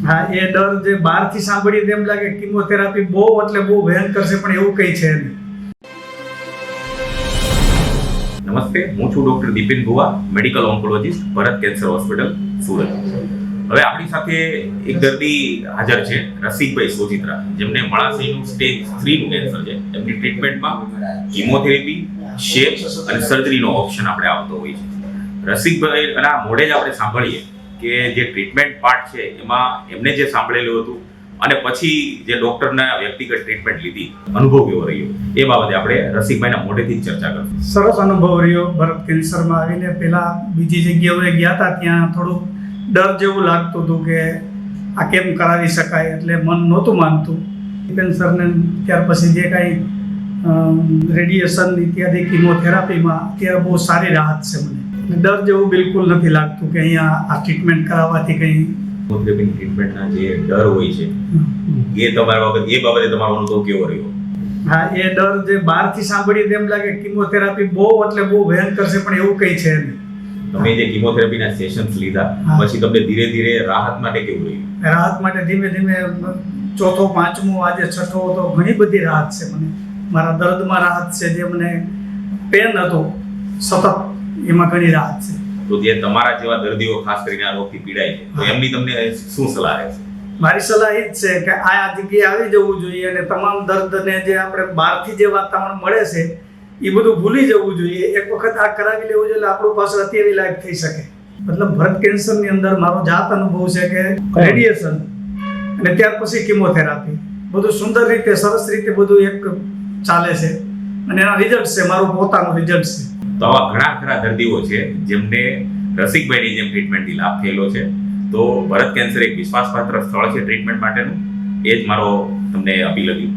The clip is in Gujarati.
હા, એ ડર જે બહારથી સાંભળીએ તેમ લાગે કિમોથેરાપી બહુ એટલે બહુ ભયંકર છે, પણ એવું કંઈ છે નહીં. નમસ્તે, હું છું ડોક્ટર દીપેન ભુવા, મેડિકલ ઓન્કોલોજીસ્ટ, ભરત કેન્સર હોસ્પિટલ, સુરત. હવે આપણી સાથે એક દર્દી હાજર છે, રસિકભાઈ સોજિત્રા, જેમને મળાશયનું સ્ટેજ 3 નું કેન્સર છે. એમની ટ્રીટમેન્ટમાં કિમોથેરાપી, શેપ અને સર્જરીનો ઓપ્શન આપણે આવતો હોય છે. રસિકભાઈ અને મોઢે જ આપણે સાંભળીએ કે જે ટ્રીટમેન્ટ પાર્ટ છે એમાં એમને જે સાંભળેલું હતું અને પછી જે ડોક્ટરના વ્યક્તિગત ટ્રીટમેન્ટ લીધી, અનુભવ કેવો રહ્યો એ બાબતે આપણે રસિકભાઈના મોઢેથી જ ચર્ચા કરીશું. સરસ અનુભવ રહ્યો. ભરત કેન્સરમાં આવીને પહેલા બીજી જગ્યાએ ગયા હતા, ત્યાં થોડું ડર જેવું લાગતું હતું કે આ કેમ કરાવી શકાય, એટલે મન નહોતું માનતું. કેન્સરને ત્યાર પછી જે કાંઈ રેડિયેશન ઇત્યાદિ કિમોથેરાપીમાં અત્યારે બહુ સારી રાહત છે મને. ડર જેવું બિલકુલ નથી લાગતું કે અહીંયા આ ટ્રીટમેન્ટ કરાવવાથી કંઈ કિમોથેરાપીની ટ્રીટમેન્ટના જે ડર હોય છે એ બાબતે તમારો અનુભવ કેવો રહ્યો? હા, એ ડર જે બહારથી સાંભળીએ તેમ લાગે કિમોથેરાપી બહુ એટલે બહુ ભયંકર છે, પણ એવું કંઈ છે નહીં. તમે જે કિમોથેરાપીના સેશન્સ લીધા પછી તમને ધીરે ધીરે રાહત માટે કેવું રહ્યું? રાહત માટે ધીમે ધીમે ચોથો, પાંચમો, આજે છઠ્ઠો તો ઘણી બધી રાહત છે મને. મારા દર્દમાં રાહત છે, જે મને પેન હતો સતત એમાં ઘણી રાહત છે. તો જે તમારા જેવા દર્દીઓ ખાસ કરીને આ રોગથી પીડાય છે, તો એમની તમને શું સલાહ રહેશે? મારી સલાહ એ જ છે કે આ જગ્યાએ આવી જવું જોઈએ અને તમામ દર્દને જે આપણે બહારથી જે વાતાવરણ મળે છે એ બધું ભૂલી જવું જોઈએ. એક વખત આ કરાવી લેવું જોઈએ એટલે આપણું પાછું અત્યારે લાયક થઈ શકે. મતલબ ભરત કેન્સરની અંદર મારો જાત અનુભવ છે કે રેડિયેશન અને ત્યાર પછી કિમોથેરાપી બધું સુંદર રીતે, સરસ રીતે બધું એક ચાલે છે અને એના રિઝલ્ટ છે, મારું પોતાનું રિઝલ્ટ છે. તો આવા ઘણા ખરા દર્દીઓ છે જેમને રસિકભાઈની જેમ ટ્રીટમેન્ટથી લાભ થયેલો છે. તો ભરત કેન્સર એક વિશ્વાસપાત્ર સ્થળ છે ટ્રીટમેન્ટ માટેનું. એ જ મારો તમને અપીલ હતી.